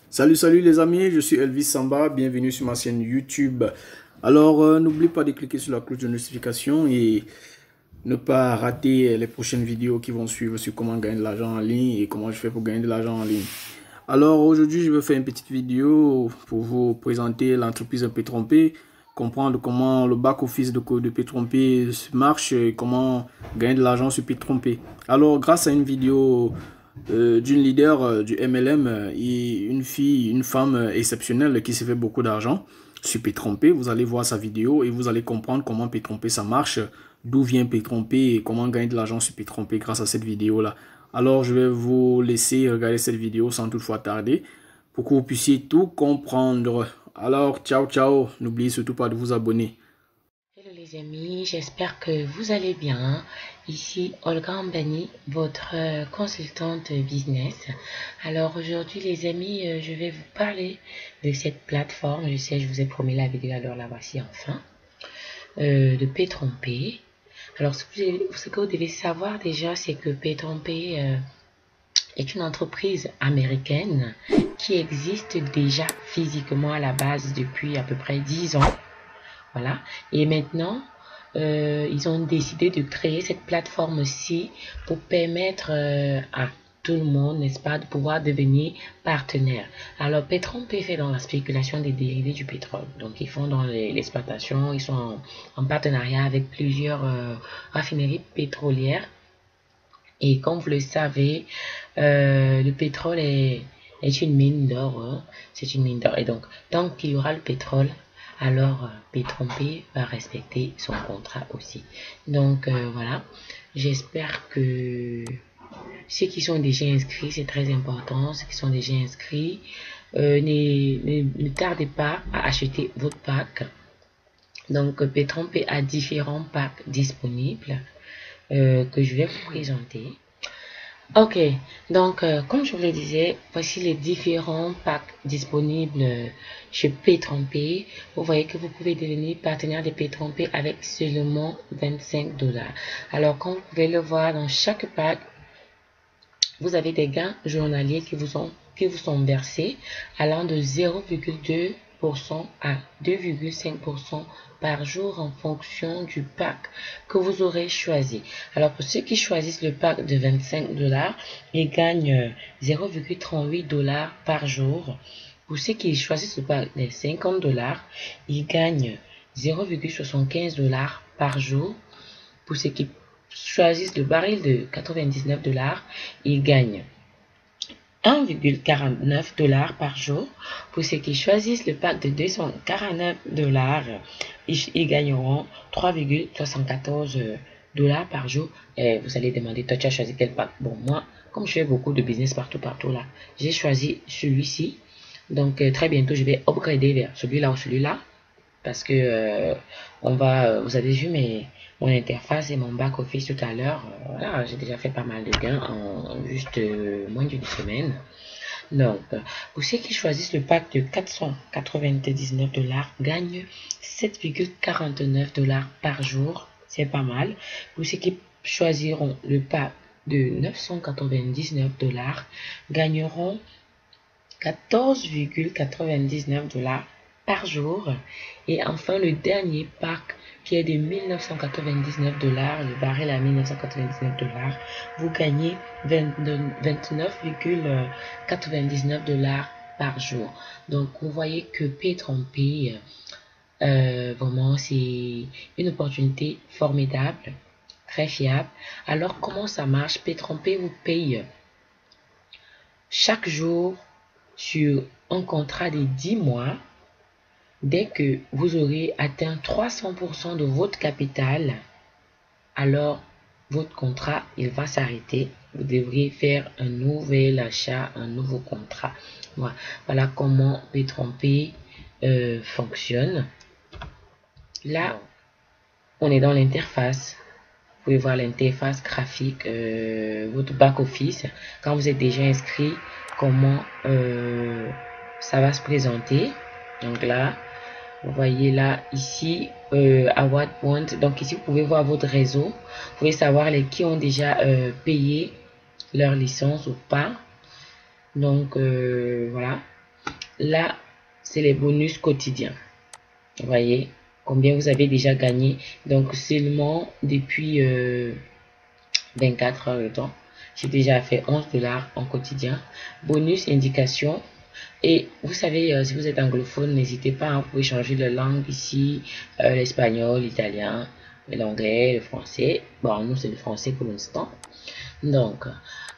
Salut les amis, je suis Elvis Samba, bienvenue sur ma chaîne YouTube. Alors n'oublie pas de cliquer sur la cloche de notification et ne pas rater les prochaines vidéos qui vont suivre sur comment gagner de l'argent en ligne et comment je fais pour gagner de l'argent en ligne. Alors aujourd'hui je vais faire une petite vidéo pour vous présenter l'entreprise P-Trompé, comprendre comment le back-office de P-Trompé marche et comment gagner de l'argent sur P-Trompé. Alors grâce à une vidéo d'une leader du MLM et une femme exceptionnelle qui s'est fait beaucoup d'argent sur P-Trompé. Vous allez voir sa vidéo et vous allez comprendre comment P-Trompé ça marche, d'où vient P-Trompé et comment gagner de l'argent sur P-Trompé grâce à cette vidéo-là. Alors je vais vous laisser regarder cette vidéo sans toutefois tarder pour que vous puissiez tout comprendre. Alors ciao ciao, n'oubliez surtout pas de vous abonner. Hello les amis, j'espère que vous allez bien. Ici Olga Ambani, votre consultante business. Alors aujourd'hui les amis, je vais vous parler de cette plateforme. Je sais, je vous ai promis la vidéo, alors la voici enfin. De P-Trompé. Alors ce que vous devez savoir déjà, c'est que P-Trompé est une entreprise américaine qui existe déjà physiquement à la base depuis à peu près 10 ans. Voilà. Et maintenant, ils ont décidé de créer cette plateforme-ci pour permettre à tout le monde, n'est-ce pas, de pouvoir devenir partenaire. Alors, P-Trompé fait dans la spéculation des dérivés du pétrole. Donc, ils font dans l'exploitation, ils sont en partenariat avec plusieurs raffineries pétrolières. Et comme vous le savez, le pétrole est une mine d'or. Hein. C'est une mine d'or. Et donc, tant qu'il y aura le pétrole, alors P-Trompé va respecter son contrat aussi. Donc, voilà. J'espère que ceux qui sont déjà inscrits, c'est très important, ceux qui sont déjà inscrits, ne tardez pas à acheter votre pack. Donc, P-Trompé a différents packs disponibles que je vais vous présenter. Ok, donc comme je vous le disais, voici les différents packs disponibles chez P-Trompé. Vous voyez que vous pouvez devenir partenaire de P-Trompé avec seulement 25 dollars. Alors comme vous pouvez le voir dans chaque pack, vous avez des gains journaliers qui vous sont versés allant de 0,2% à 2,5% par jour en fonction du pack que vous aurez choisi. Alors pour ceux qui choisissent le pack de 25 dollars, ils gagnent 0,38 dollars par jour. Pour ceux qui choisissent le pack de 50 dollars, ils gagnent 0,75 dollars par jour. Pour ceux qui choisissent le baril de 99 dollars, ils gagnent 1,49 dollars par jour. Pour ceux qui choisissent le pack de 249 dollars, ils gagneront 3,74 dollars par jour. Et vous allez demander, toi tu as choisi quel pack? Bon, moi, comme je fais beaucoup de business partout là, j'ai choisi celui-ci. Donc très bientôt, je vais upgrader vers celui-là ou celui-là. Parce que vous avez vu mon interface et mon back office tout à l'heure. Voilà, j'ai déjà fait pas mal de gains en juste moins d'une semaine. Donc, pour ceux qui choisissent le pack de 499 dollars, gagnent 7,49 dollars par jour. C'est pas mal. Pour ceux qui choisiront le pack de 999 dollars, gagneront 14,99 dollars par jour. Et enfin, le dernier pack qui est de 1999 dollars, le baril à 1999 dollars, vous gagnez 29,99 dollars par jour. Donc, vous voyez que P-Trompé, vraiment, c'est une opportunité formidable, très fiable. Alors, comment ça marche? P-Trompé vous paye chaque jour sur un contrat de 10 mois. Dès que vous aurez atteint 300% de votre capital, alors votre contrat, il va s'arrêter. Vous devrez faire un nouvel achat, un nouveau contrat. Voilà comment P-Trompé fonctionne. Là, on est dans l'interface. Vous pouvez voir l'interface graphique, votre back-office. Quand vous êtes déjà inscrit, comment ça va se présenter. Donc là, vous voyez là, ici, à what point. Donc ici, vous pouvez voir votre réseau. Vous pouvez savoir les qui ont déjà payé leur licence ou pas. Donc voilà. là, c'est les bonus quotidiens. Vous voyez combien vous avez déjà gagné. Donc, seulement depuis 24 heures de temps, j'ai déjà fait 11 dollars en quotidien. Bonus indication. Et vous savez, si vous êtes anglophone, n'hésitez pas, hein, vous pouvez changer de langue ici, l'espagnol, l'italien, l'anglais, le français. Bon, nous, c'est le français pour l'instant. Donc,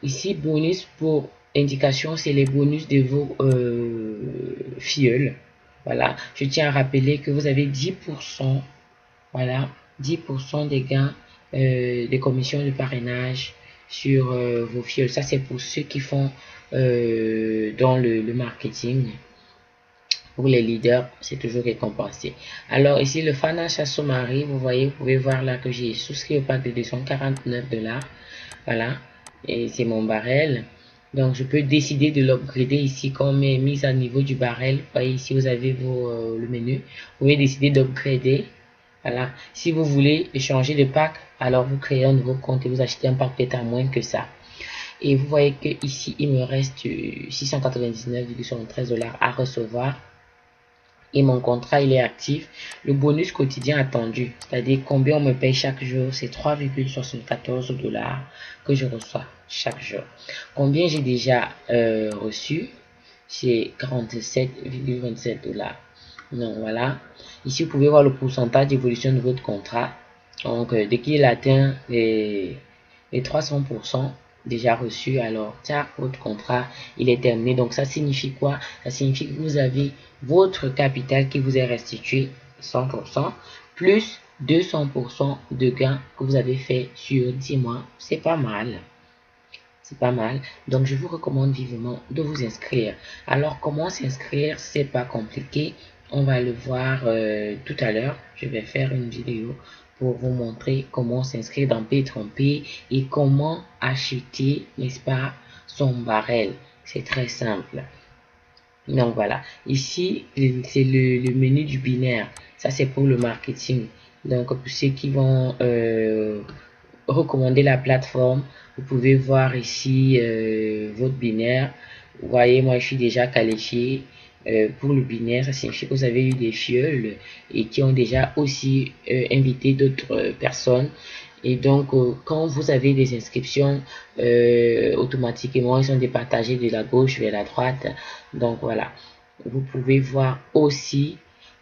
ici, bonus pour indication, c'est les bonus de vos filleuls. Voilà, je tiens à rappeler que vous avez 10%, voilà, 10% des gains des commissions de parrainage sur vos filleuls. Ça, c'est pour ceux qui font dans le marketing. Pour les leaders, c'est toujours récompensé. Alors ici, le Financial Summary, vous voyez, vous pouvez voir là que j'ai souscrit au pack de 249 dollars. Voilà, et c'est mon barrel. Donc, je peux décider de l'upgrader ici comme mise à niveau du barrel. Vous voyez, ici, vous avez le menu. Vous pouvez décider d'upgrader. Voilà. Si vous voulez changer de pack, alors vous créez un nouveau compte et vous achetez un pack peut-être à moins que ça. Et vous voyez que ici, il me reste 699,73 dollars à recevoir. Et mon contrat, il est actif. Le bonus quotidien attendu, c'est-à-dire combien on me paye chaque jour, c'est 3,74 dollars que je reçois chaque jour. Combien j'ai déjà reçu, c'est 47,27 dollars. Donc voilà. Ici, vous pouvez voir le pourcentage d'évolution de votre contrat. Donc, dès qu'il atteint les 300%, déjà reçu, alors ça, votre contrat il est terminé. Donc ça signifie quoi? Ça signifie que vous avez votre capital qui vous est restitué 100% plus 200% de gains que vous avez fait sur 10 mois. C'est pas mal, c'est pas mal. Donc je vous recommande vivement de vous inscrire. Alors comment s'inscrire? C'est pas compliqué, on va le voir tout à l'heure. Je vais faire une vidéo pour vous montrer comment s'inscrire dans Pay-Tromper et comment acheter, n'est-ce pas, son barrel. C'est très simple. Donc voilà, ici c'est le menu du binaire. Ça c'est pour le marketing. Donc pour ceux qui vont recommander la plateforme, vous pouvez voir ici votre binaire. Vous voyez, moi je suis déjà qualifié pour le binaire. Ça signifie que vous avez eu des filleuls et qui ont déjà aussi invité d'autres personnes. Et donc, quand vous avez des inscriptions, automatiquement, ils sont départagés de la gauche vers la droite. Donc, voilà. Vous pouvez voir aussi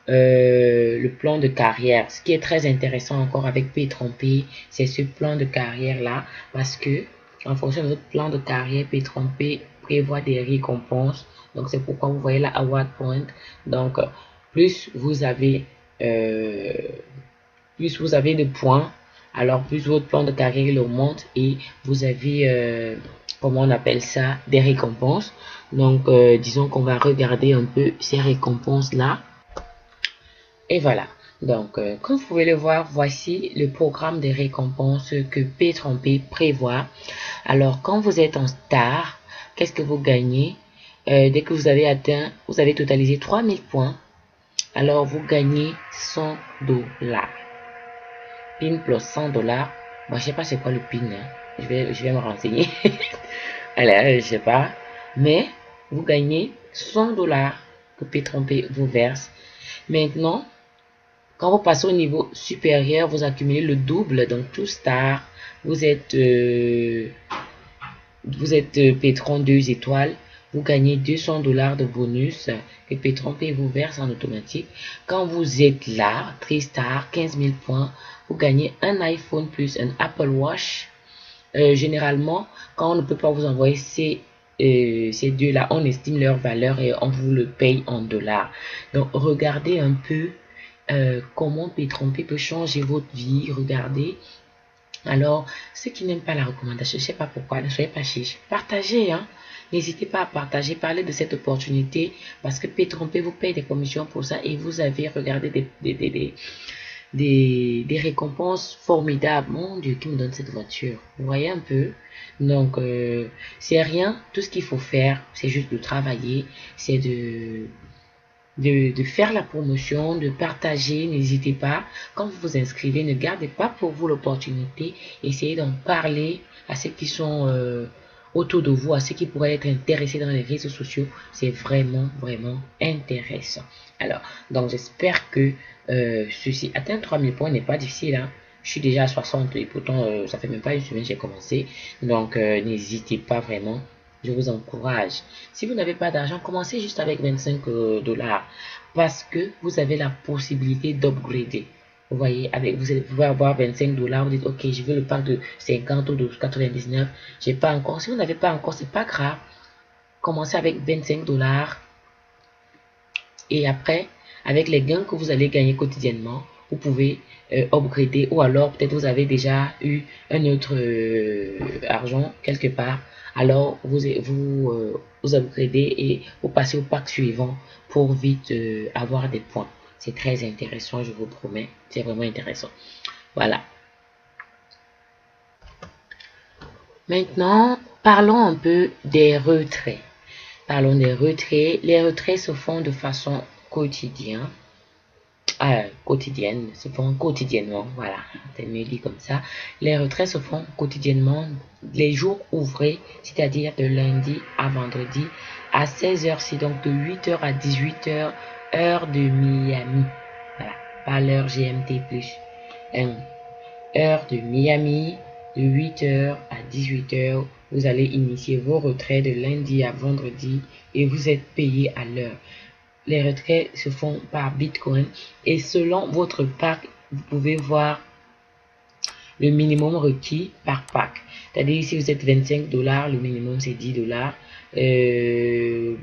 le plan de carrière. Ce qui est très intéressant encore avec Pay-Tromper, c'est ce plan de carrière-là. Parce que, en fonction de votre plan de carrière, Pay-Tromper prévoit des récompenses. Donc, c'est pourquoi vous voyez la Award Point. Donc, plus vous avez de points, alors plus votre plan de carrière il augmente et vous avez, comment on appelle ça, des récompenses. Donc, disons qu'on va regarder un peu ces récompenses-là. Et voilà. Donc, comme vous pouvez le voir, voici le programme de récompenses que Pay-Tromper prévoit. Alors, quand vous êtes en star, qu'est-ce que vous gagnez? Dès que vous avez atteint, vous avez totalisé 3000 points. Alors, vous gagnez 100 dollars. PIN plus 100 dollars. Moi, je sais pas c'est quoi le PIN. Hein. Je vais me renseigner. Alors, je sais pas. Mais, vous gagnez 100 dollars que Pay-Tromper vous verse. Maintenant, quand vous passez au niveau supérieur, vous accumulez le double. Donc, tout star, vous êtes Pétron 2 étoiles. Vous gagnez 200 dollars de bonus que Pay-Tromper vous verse en automatique. Quand vous êtes là, 3 stars, 15 000 points, vous gagnez un iPhone plus un Apple Watch. Généralement, quand on ne peut pas vous envoyer ces deux-là, on estime leur valeur et on vous le paye en dollars. Donc, regardez un peu comment Pay-Tromper peut changer votre vie. Regardez. Alors, ceux qui n'aiment pas la recommandation, je ne sais pas pourquoi, ne soyez pas chiches. Partagez, hein. N'hésitez pas à partager, parler de cette opportunité parce que Pay-Tromper vous paye des commissions pour ça et vous avez regardé des récompenses formidables. Mon Dieu, qui me donne cette voiture? Vous voyez un peu? Donc, c'est rien. Tout ce qu'il faut faire, c'est juste de travailler, c'est de faire la promotion, de partager. N'hésitez pas. Quand vous vous inscrivez, ne gardez pas pour vous l'opportunité. Essayez d'en parler à ceux qui sont autour de vous, à ceux qui pourraient être intéressés dans les réseaux sociaux. C'est vraiment, vraiment intéressant. Alors, donc j'espère que ceci, atteindre 3000 points n'est pas difficile, hein. Je suis déjà à 60 et pourtant ça fait même pas une semaine que j'ai commencé. Donc n'hésitez pas vraiment. Je vous encourage. Si vous n'avez pas d'argent, commencez juste avec 25 dollars parce que vous avez la possibilité d'upgrader. Vous voyez, avec vous pouvez avoir 25 dollars. Vous dites, ok, je veux le pack de 50 ou de 99. J'ai pas encore. Si vous n'avez pas encore, c'est pas grave. Commencez avec 25 dollars. Et après, avec les gains que vous allez gagner quotidiennement, vous pouvez upgrader, ou alors peut-être vous avez déjà eu un autre argent quelque part, alors vous upgradez et vous passez au pack suivant pour vite avoir des points. C'est très intéressant, je vous promets, c'est vraiment intéressant. Voilà. Maintenant, parlons un peu des retraits. Parlons des retraits. Les retraits se font de façon quotidienne. Se font quotidiennement, voilà, c'est mieux dit comme ça. Les retraits se font quotidiennement, les jours ouvrés, c'est-à-dire de lundi à vendredi à 16h, donc de 8h à 18h, heure de Miami, voilà, pas l'heure GMT plus, heure de Miami, de 8h à 18h, vous allez initier vos retraits de lundi à vendredi et vous êtes payé à l'heure. Les retraits se font par Bitcoin et selon votre pack, vous pouvez voir le minimum requis par pack. C'est-à-dire si vous êtes 25 dollars, le minimum c'est 10 dollars.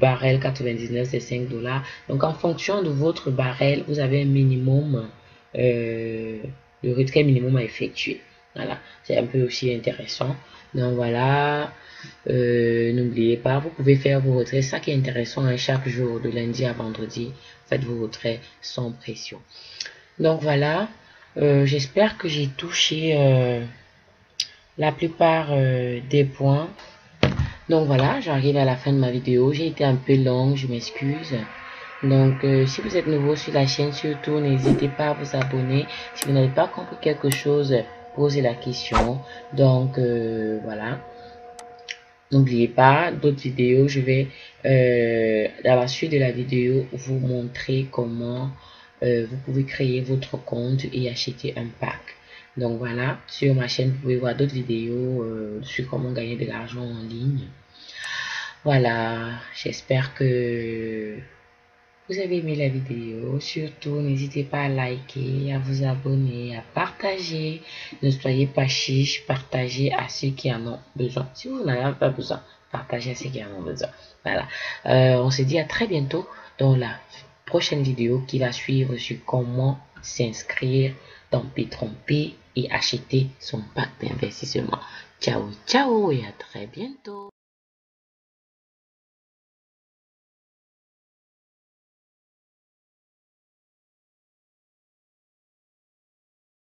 Barrel 99 c'est 5 dollars. Donc en fonction de votre barrel, vous avez un minimum, le retrait minimum à effectuer. Voilà, c'est un peu aussi intéressant. Donc voilà. N'oubliez pas, vous pouvez faire vos retraits. Ça qui est intéressant, hein, chaque jour de lundi à vendredi, faites vos retraits sans pression. Donc voilà, j'espère que j'ai touché la plupart des points. Donc voilà, j'arrive à la fin de ma vidéo. J'ai été un peu longue, je m'excuse. Donc si vous êtes nouveau sur la chaîne, surtout n'hésitez pas à vous abonner. Si vous n'avez pas compris quelque chose, posez la question. Donc voilà. N'oubliez pas, d'autres vidéos, je vais, dans la suite de la vidéo, vous montrer comment vous pouvez créer votre compte et acheter un pack. Donc voilà, sur ma chaîne, vous pouvez voir d'autres vidéos sur comment gagner de l'argent en ligne. Voilà, j'espère que vous avez aimé la vidéo. Surtout, n'hésitez pas à liker, à vous abonner, à partager. Ne soyez pas chiche, partagez à ceux qui en ont besoin. Si vous n'en avez pas besoin, partagez à ceux qui en ont besoin. Voilà. On se dit à très bientôt dans la prochaine vidéo qui va suivre sur comment s'inscrire dans P-Trompé et acheter son pack d'investissement. Ciao, ciao et à très bientôt.